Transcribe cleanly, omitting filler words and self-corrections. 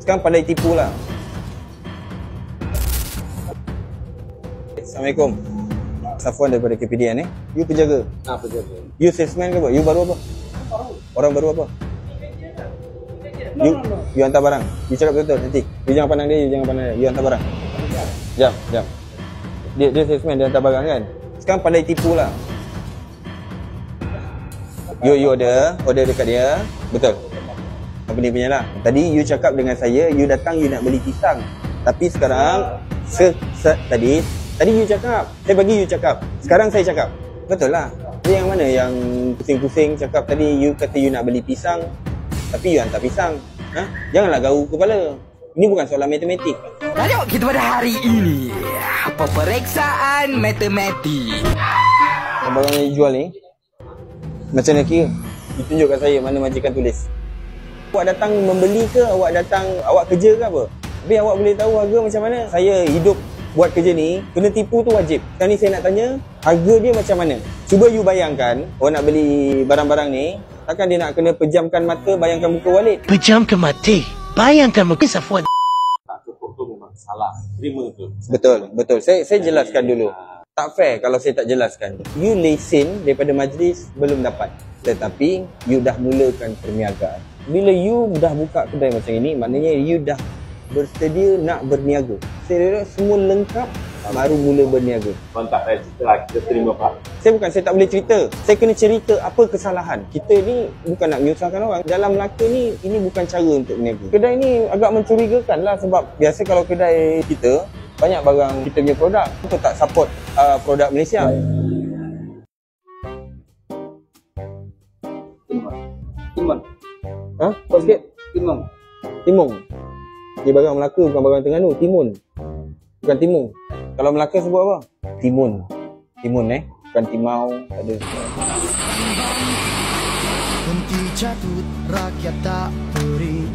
Sekarang pandai tipu lah. Assalamualaikum. Safwan daripada KPDN You penjaga? Penjaga. You salesman ke apa? You baru apa? Orang baru apa? You hantar barang. You cakap betul nanti. You jangan pandang dia, you jangan pandang dia. You hantar barang. Jam. Dia salesman, dia hantar barang kan? Sekarang pandai tipu lah. You order dekat dia. Betul. Company punya lah. Tadi you cakap dengan saya, you datang you nak beli pisang. Tapi sekarang Tadi you cakap, saya bagi you cakap. Sekarang saya cakap. Betul lah. Dia yang mana yang pusing-pusing cakap tadi you kata you nak beli pisang tapi you hantar pisang. Janganlah gaul kepala. Ini bukan soalan matematik. Tengok kita pada hari ini. Peperiksaan matematik. Barang yang you jual ni macam mana kira? You tunjuk kat saya mana majikan tulis. Awak datang membeli ke? Awak kerja ke apa? Tapi awak boleh tahu harga macam mana? Saya hidup buat kerja ni, kena tipu tu wajib. Sekarang ni saya nak tanya, harga dia macam mana? Cuba you bayangkan, orang nak beli barang-barang ni, takkan dia nak kena pejamkan mata, bayangkan muka Walid? Pejamkan mata, bayangkan muka Safwan. Tak cukup tu memang salah. Terima tu. Betul. Saya jelaskan dulu. Tak fair kalau saya tak jelaskan. You lesen daripada majlis belum dapat. Tetapi, you dah mulakan perniagaan. Bila you dah buka kedai macam ini, maknanya you dah bersedia nak berniaga. Saya semua lengkap, baru mula berniaga. Kontak saya cerita lah, kita terima Pak. Saya tak boleh cerita. Saya kena cerita apa kesalahan. Kita ni bukan nak menyusahkan orang. Dalam Melaka ni, ini bukan cara untuk berniaga. Kedai ni agak mencurigakan lah sebab biasa kalau kedai kita, banyak barang kita punya produk. Kita tak support produk Malaysia. Timon. Kau sikit? Timon. Dia barang Melaka bukan barang Terengganu. Timun. Bukan timung. Kalau Melaka sebut apa? Timun. Bukan timau. Tak ada. Henti jatut rakyat tak beri